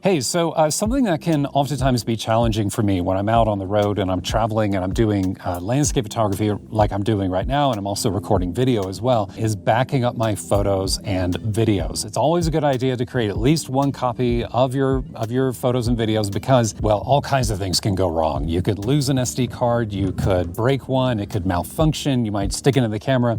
Hey, so something that can oftentimes be challenging for me when I'm out on the road and I'm traveling and I'm doing landscape photography like I'm doing right now, and I'm also recording video as well, is backing up my photos and videos. It's always a good idea to create at least one copy of your photos and videos because, well, all kinds of things can go wrong. You could lose an SD card, you could break one, it could malfunction, you might stick it in the camera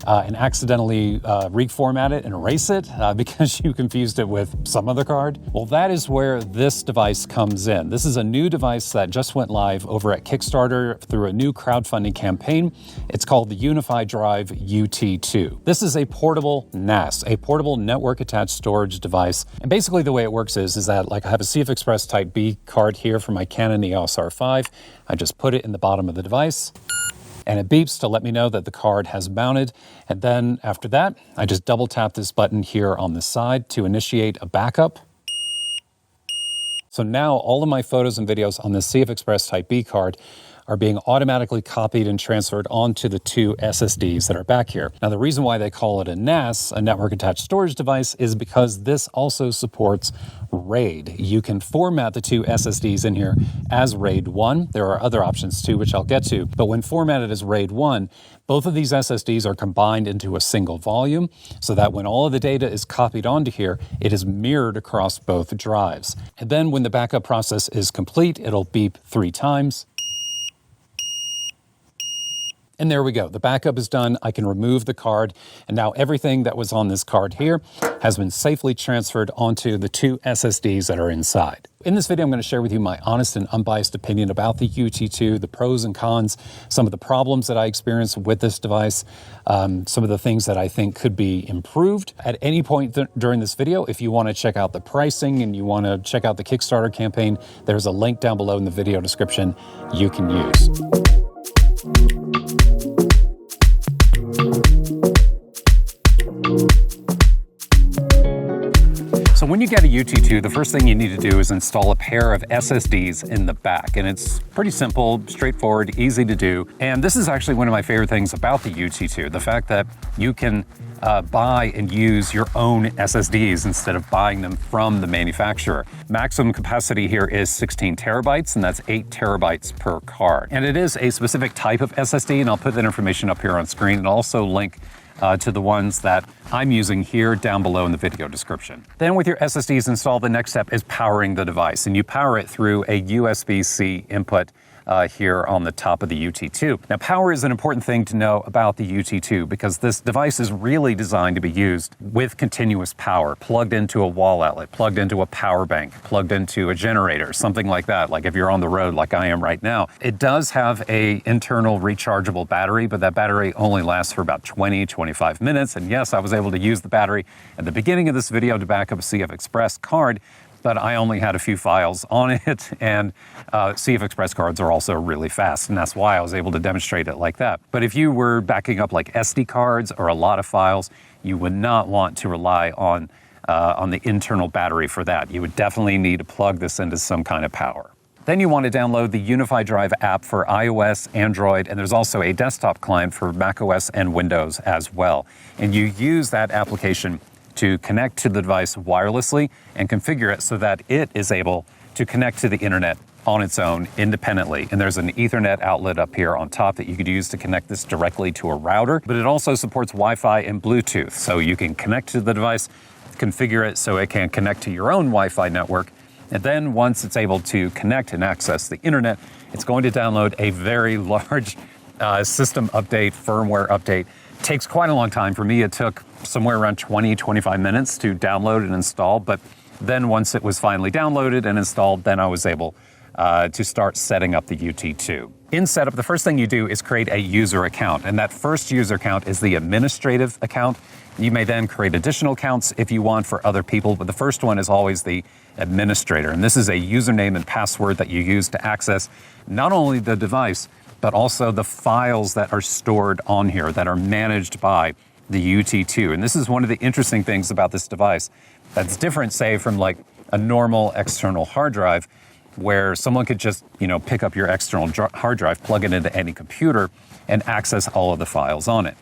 and accidentally reformat it and erase it because you confused it with some other card. Well, that is where this device comes in. This is a new device that just went live over at Kickstarter through a new crowdfunding campaign. It's called the UnifyDrive UT2. This is a portable NAS, a portable network attached storage device. And basically the way it works is that like I have a CFExpress Type B card here for my Canon EOS R5. I just put it in the bottom of the device, and it beeps to let me know that the card has mounted. And then after that, I just double tap this button here on the side to initiate a backup. So now all of my photos and videos on this CFExpress Type B card are being automatically copied and transferred onto the two SSDs that are back here. Now, the reason why they call it a NAS, a network attached storage device, is because this also supports RAID. You can format the two SSDs in here as RAID 1. There are other options too, which I'll get to. But when formatted as RAID 1, both of these SSDs are combined into a single volume so that when all of the data is copied onto here, it is mirrored across both drives. And then when the backup process is complete, it'll beep 3 times. And there we go. The backup is done. I can remove the card. And now everything that was on this card here has been safely transferred onto the two SSDs that are inside. In this video, I'm going to share with you my honest and unbiased opinion about the UT2, the pros and cons, some of the problems that I experienced with this device, some of the things that I think could be improved. At any point during this video, if you want to check out the pricing and you want to check out the Kickstarter campaign, there's a link down below in the video description you can use. So when you get a UT2, the first thing you need to do is install a pair of SSDs in the back. And it's pretty simple, straightforward, easy to do. And this is actually one of my favorite things about the UT2, the fact that you can buy and use your own SSDs instead of buying them from the manufacturer. Maximum capacity here is 16 terabytes, and that's 8 terabytes per card. And it is a specific type of SSD, and I'll put that information up here on screen and also link to the ones that I'm using here down below in the video description. Then with your SSDs installed, the next step is powering the device, and you power it through a USB-C input here on the top of the UT2. Now, power is an important thing to know about the UT2 because this device is really designed to be used with continuous power, plugged into a wall outlet, plugged into a power bank, plugged into a generator, something like that, like if you're on the road like I am right now. It does have an internal rechargeable battery, but that battery only lasts for about 20-25 minutes. And yes, I was able to use the battery at the beginning of this video to back up a CFExpress card, but I only had a few files on it, and CFExpress cards are also really fast, and that's why I was able to demonstrate it like that. But if you were backing up like SD cards or a lot of files, you would not want to rely on the internal battery for that. You would definitely need to plug this into some kind of power. Then you want to download the UnifyDrive app for iOS, Android, and there's also a desktop client for macOS and Windows as well. And you use that application to connect to the device wirelessly and configure it so that it is able to connect to the internet on its own independently. And there's an Ethernet outlet up here on top that you could use to connect this directly to a router, but it also supports Wi-Fi and Bluetooth. So you can connect to the device, configure it so it can connect to your own Wi-Fi network. And then once it's able to connect and access the internet, it's going to download a very large system update, firmware update. It takes quite a long time. For me, it took somewhere around 20-25 minutes to download and install. But then once it was finally downloaded and installed, then I was able to start setting up the UT2. In setup, the first thing you do is create a user account. And that first user account is the administrative account. You may then create additional accounts if you want for other people, but the first one is always the administrator. And this is a username and password that you use to access not only the device, but also the files that are stored on here that are managed by the UT2. And this is one of the interesting things about this device that's different, say, from like a normal external hard drive, where someone could just, pick up your external hard drive, plug it into any computer, and access all of the files on it.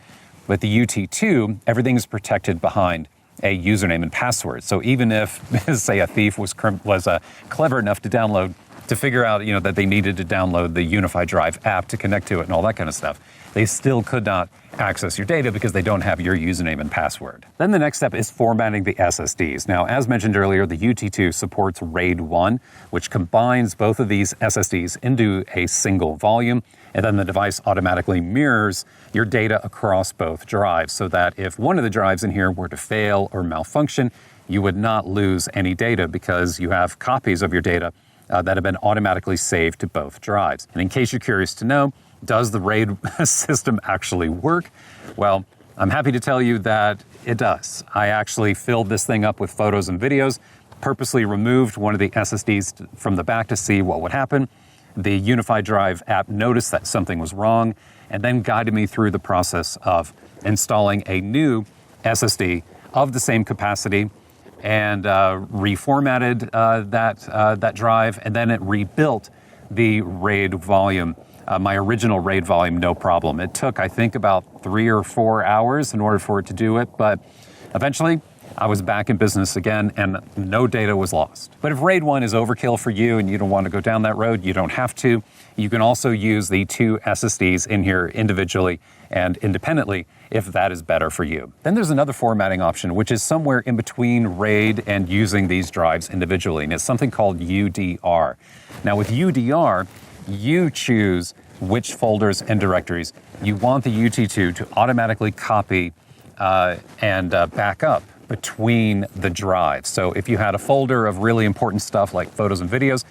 With the UT2, everything is protected behind a username and password. So even if, say, a thief was clever enough to figure out, that they needed to download the UnifyDrive app to connect to it and all that kind of stuff, they still could not access your data because they don't have your username and password. Then the next step is formatting the SSDs. Now, as mentioned earlier, the UT2 supports RAID 1, which combines both of these SSDs into a single volume, and then the device automatically mirrors your data across both drives so that if one of the drives in here were to fail or malfunction, you would not lose any data because you have copies of your data that have been automatically saved to both drives. And in case you're curious to know, does the RAID system actually work? Well, I'm happy to tell you that it does. I actually filled this thing up with photos and videos, purposely removed one of the SSDs from the back to see what would happen. The UnifyDrive app noticed that something was wrong and then guided me through the process of installing a new SSD of the same capacity and reformatted that drive, and then it rebuilt the RAID volume. My original RAID volume, no problem. It took, I think, about 3 or 4 hours in order for it to do it, but eventually I was back in business again and no data was lost. But if RAID 1 is overkill for you and you don't want to go down that road, you don't have to. You can also use the 2 SSDs in here individually and independently if that is better for you. Then there's another formatting option, which is somewhere in between RAID and using these drives individually, and it's something called UDR. Now with UDR, you choose which folders and directories you want the UT2 to automatically copy and back up between the drives. So if you had a folder of really important stuff like photos and videos,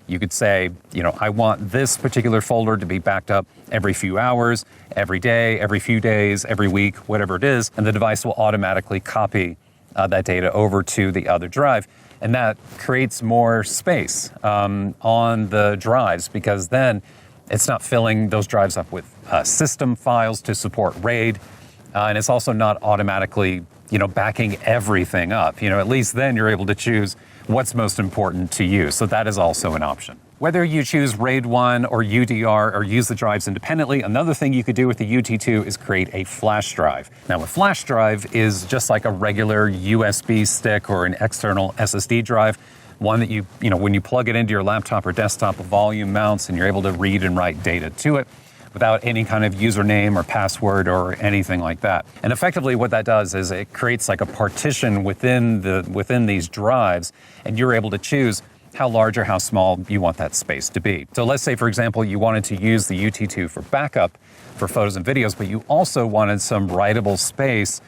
you could say, I want this particular folder to be backed up every few hours, every day, every few days, every week, whatever it is, and the device will automatically copy that data over to the other drive. And that creates more space on the drives because then it's not filling those drives up with system files to support RAID. And it's also not automatically, backing everything up. At least then you're able to choose what's most important to you. So that is also an option. Whether you choose RAID 1 or UDR or use the drives independently, another thing you could do with the UT2 is create a flash drive. Now, a flash drive is just like a regular USB stick or an external SSD drive, one that when you plug it into your laptop or desktop, a volume mounts and you're able to read and write data to it without any kind of username or password or anything like that. And effectively what that does is it creates like a partition within these drives, and you're able to choose how large or how small you want that space to be. So let's say, for example, you wanted to use the UT2 for backup for photos and videos, but you also wanted some writable space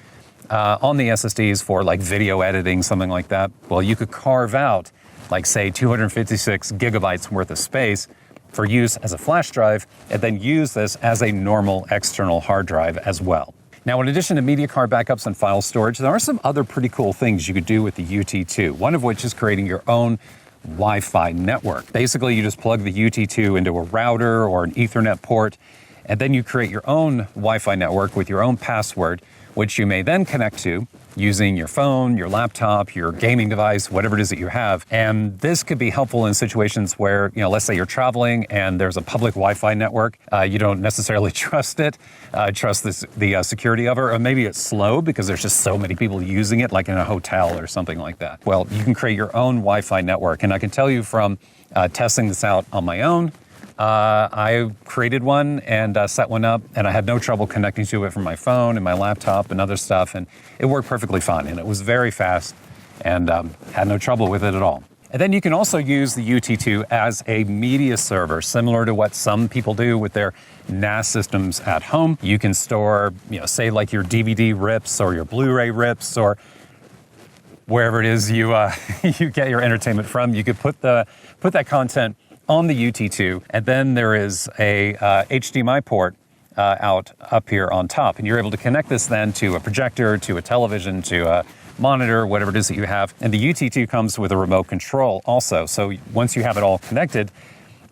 on the SSDs for like video editing, something like that. Well, you could carve out like say 256 gigabytes worth of space for use as a flash drive, and then use this as a normal external hard drive as well. Now, in addition to media card backups and file storage, there are some other pretty cool things you could do with the UT2, one of which is creating your own Wi-Fi network. Basically, you just plug the UT2 into a router or an Ethernet port, and then you create your own Wi-Fi network with your own password, which you may then connect to using your phone, your laptop, your gaming device, whatever it is that you have. And this could be helpful in situations where, let's say you're traveling and there's a public Wi-Fi network. You don't necessarily trust it, trust the security of it, or maybe it's slow because there's just so many people using it, like in a hotel or something like that. Well, you can create your own Wi-Fi network. And I can tell you from testing this out on my own, I created one and set one up, and I had no trouble connecting to it from my phone and my laptop and other stuff, and it worked perfectly fine, and it was very fast and had no trouble with it at all. And then you can also use the UT2 as a media server, similar to what some people do with their NAS systems at home. You can store, say like your DVD rips or your Blu-ray rips or wherever it is you you get your entertainment from. You could put that content on the UT2, and then there is a HDMI port up here on top, and you're able to connect this then to a projector, to a television, to a monitor, whatever it is that you have. And the UT2 comes with a remote control also. So once you have it all connected,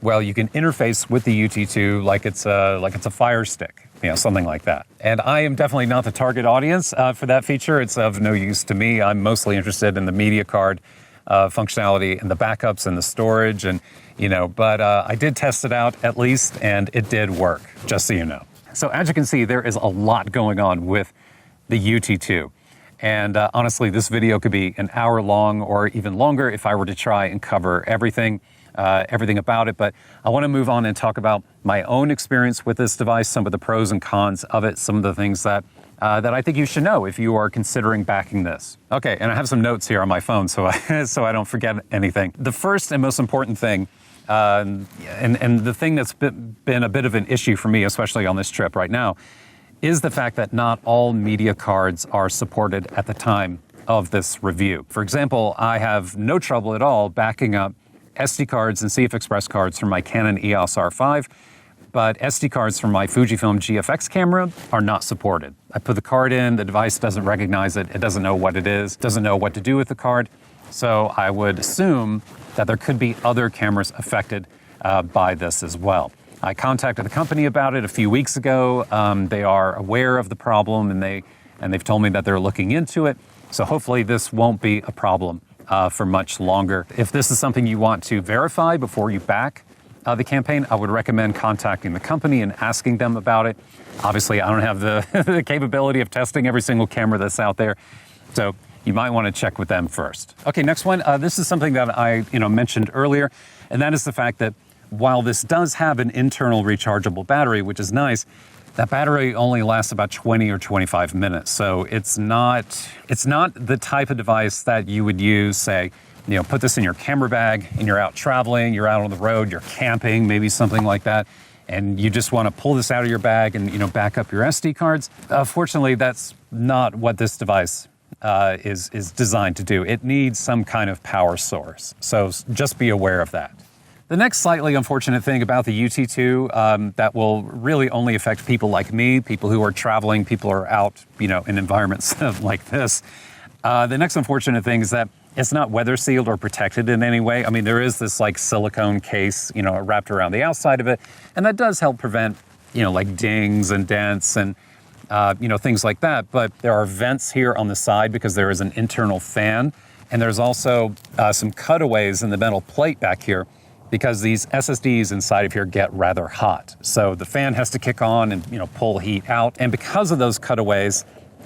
well, you can interface with the UT2 like it's a Fire Stick, something like that. And I am definitely not the target audience for that feature. It's of no use to me. I'm mostly interested in the media card functionality and the backups and the storage, and but I did test it out at least, and it did work, just so you know. So as you can see, there is a lot going on with the UT2. And honestly, this video could be an hour long or even longer if I were to try and cover everything about it. But I want to move on and talk about my own experience with this device, some of the pros and cons of it, some of the things that I think you should know if you are considering backing this. Okay, and I have some notes here on my phone so I don't forget anything. The first and most important thing, and the thing that's been a bit of an issue for me, especially on this trip right now, is the fact that not all media cards are supported at the time of this review. For example, I have no trouble at all backing up SD cards and CFExpress cards from my Canon EOS R5, but SD cards from my Fujifilm GFX camera are not supported. I put the card in, the device doesn't recognize it, it doesn't know what it is, doesn't know what to do with the card, so I would assume that there could be other cameras affected by this as well. I contacted the company about it a few weeks ago. They are aware of the problem and they've told me that they're looking into it, so hopefully this won't be a problem for much longer. If this is something you want to verify before you back the campaign, I would recommend contacting the company and asking them about it. Obviously, I don't have the capability of testing every single camera that's out there, so you might want to check with them first. Okay, next one. This is something that I mentioned earlier, and that is the fact that while this does have an internal rechargeable battery, which is nice, that battery only lasts about 20 or 25 minutes. So it's not the type of device that you would use, say, put this in your camera bag and you're out traveling, you're out on the road, you're camping, maybe something like that, and you just want to pull this out of your bag and back up your SD cards. Fortunately, that's not what this device is designed to do. It needs some kind of power source. So just be aware of that. The next slightly unfortunate thing about the UT2 that will really only affect people like me, people who are traveling, people who are out, in environments like this. The next unfortunate thing is that it's not weather sealed or protected in any way. I mean, there is this like silicone case, wrapped around the outside of it, and that does help prevent, like dings and dents and things like that. But there are vents here on the side because there is an internal fan, and there's also some cutaways in the metal plate back here, because these SSDs inside of here get rather hot. So the fan has to kick on and pull heat out. And because of those cutaways,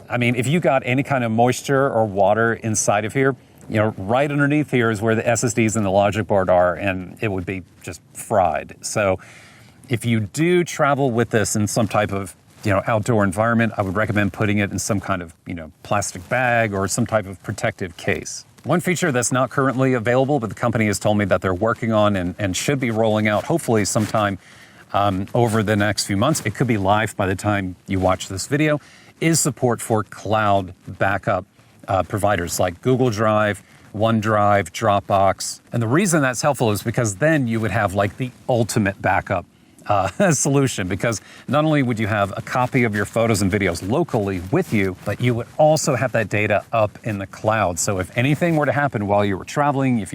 I mean, if you got any kind of moisture or water inside of here, right underneath here is where the SSDs and the logic board are, and it would be just fried. So if you do travel with this in some type of outdoor environment, I would recommend putting it in some kind of plastic bag or some type of protective case. One feature that's not currently available, but the company has told me that they're working on and should be rolling out hopefully sometime over the next few months, it could be live by the time you watch this video, is support for cloud backup providers like Google Drive, OneDrive, Dropbox. And the reason that's helpful is because then you would have like the ultimate backup solution, because not only would you have a copy of your photos and videos locally with you, but you would also have that data up in the cloud. So if anything were to happen while you were traveling, if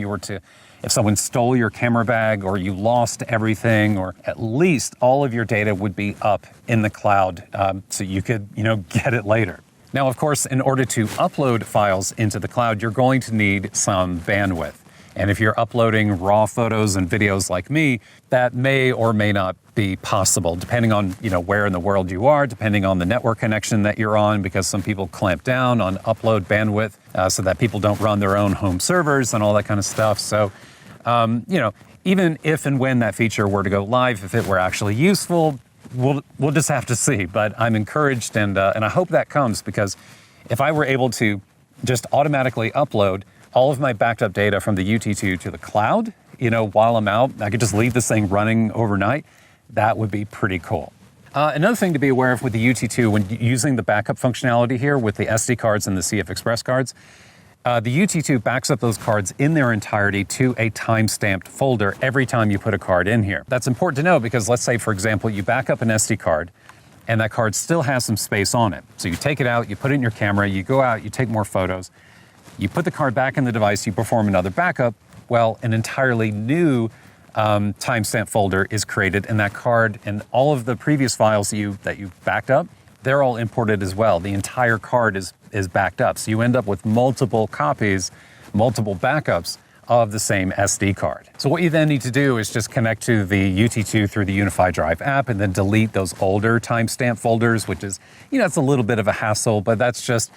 someone stole your camera bag or you lost everything, or at least all of your data would be up in the cloud, so you could, get it later. Now, of course, in order to upload files into the cloud, you're going to need some bandwidth. And if you're uploading raw photos and videos like me, that may or may not be possible, depending on where in the world you are, depending on the network connection that you're on, because some people clamp down on upload bandwidth so that people don't run their own home servers and all that kind of stuff. So, even if and when that feature were to go live, if it were actually useful, we'll just have to see. But I'm encouraged, and I hope that comes, because if I were able to just automatically upload all of my backed up data from the UT2 to the cloud, while I'm out, I could just leave this thing running overnight. That would be pretty cool. Another thing to be aware of with the UT2 when using the backup functionality here with the SD cards and the CFExpress cards, the UT2 backs up those cards in their entirety to a time-stamped folder every time you put a card in here. That's important to know because let's say, for example, you back up an SD card and that card still has some space on it. So you take it out, you put it in your camera, you go out, you take more photos, you put the card back in the device, you perform another backup. Well, an entirely new timestamp folder is created, and that card and all of the previous files that you backed up, they're all imported as well. The entire card is backed up. So you end up with multiple copies, multiple backups of the same SD card. So what you then need to do is just connect to the UT2 through the UnifyDrive app and then delete those older timestamp folders, which is, it's a little bit of a hassle, but that's just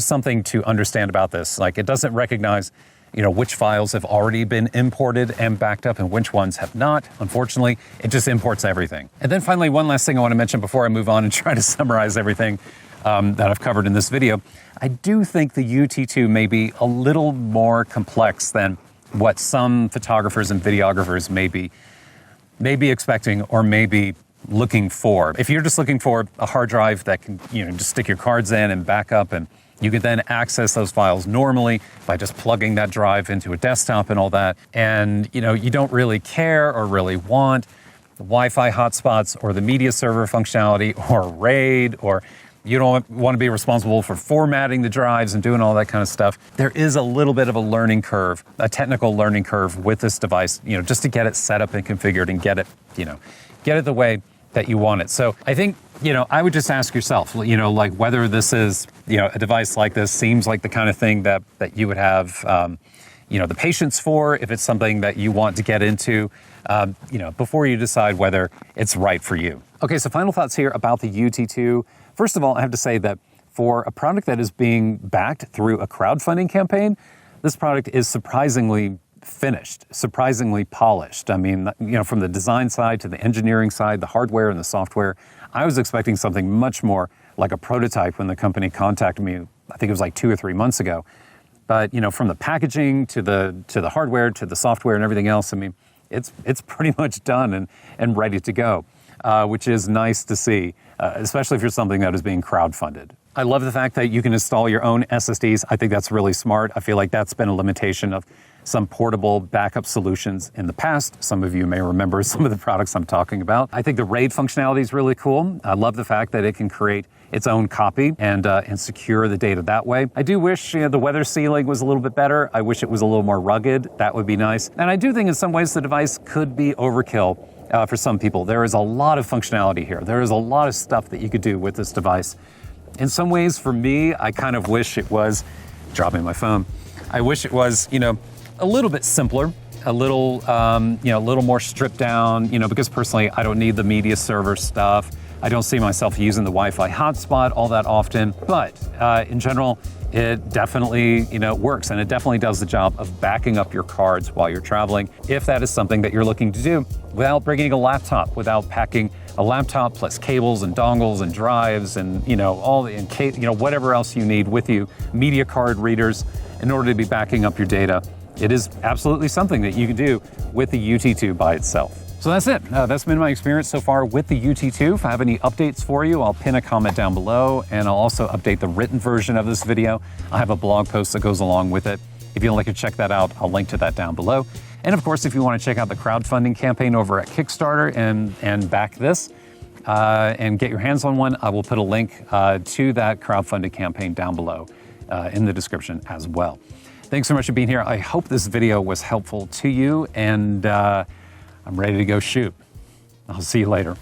something to understand about this. Like, it doesn't recognize which files have already been imported and backed up and which ones have not. Unfortunately, it just imports everything. And then finally, one last thing I want to mention before I move on and try to summarize everything that I've covered in this video. I do think the UT2 may be a little more complex than what some photographers and videographers may be expecting or may be looking for. If you're just looking for a hard drive that can, just stick your cards in and back up, and you can then access those files normally by just plugging that drive into a desktop and all that, and you don't really care or really want the Wi-Fi hotspots or the media server functionality or RAID, or you don't want to be responsible for formatting the drives and doing all that kind of stuff. There is a little bit of a learning curve, a technical learning curve with this device, just to get it set up and configured and get it the way that you want it. So I think, I would just ask yourself, like whether this is, a device like this seems like the kind of thing that you would have, the patience for, if it's something that you want to get into, before you decide whether it's right for you. Okay, so final thoughts here about the UT2. First of all, I have to say that for a product that is being backed through a crowdfunding campaign, this product is surprisingly finished, surprisingly polished. I mean, from the design side to the engineering side, the hardware and the software, I was expecting something much more like a prototype when the company contacted me. I think it was like 2 or 3 months ago. But, from the packaging to the hardware to the software and everything else, I mean, it's pretty much done and ready to go, which is nice to see, especially if you're something that is being crowdfunded. I love the fact that you can install your own SSDs. I think that's really smart. I feel like that's been a limitation of some portable backup solutions in the past. Some of you may remember some of the products I'm talking about. I think the RAID functionality is really cool. I love the fact that it can create its own copy and secure the data that way. I do wish the weather sealing was a little bit better. I wish it was a little more rugged. That would be nice. And I do think in some ways the device could be overkill for some people. There is a lot of functionality here. There is a lot of stuff that you could do with this device. In some ways, for me, I kind of wish it was, dropping my phone, I wish it was, a little bit simpler, a little more stripped down, because personally, I don't need the media server stuff. I don't see myself using the Wi-Fi hotspot all that often, but in general, it definitely, works, and it definitely does the job of backing up your cards while you're traveling, if that is something that you're looking to do without bringing a laptop, without packing a laptop plus cables and dongles and drives and, whatever else you need with you, media card readers, in order to be backing up your data. It is absolutely something that you can do with the UT2 by itself. So that's it. That's been my experience so far with the UT2. If I have any updates for you, I'll pin a comment down below, and I'll also update the written version of this video. I have a blog post that goes along with it. If you'd like to check that out, I'll link to that down below. And of course, if you want to check out the crowdfunding campaign over at Kickstarter and back this and get your hands on one, I will put a link to that crowdfunded campaign down below in the description as well. Thanks so much for being here. I hope this video was helpful to you, and I'm ready to go shoot. I'll see you later.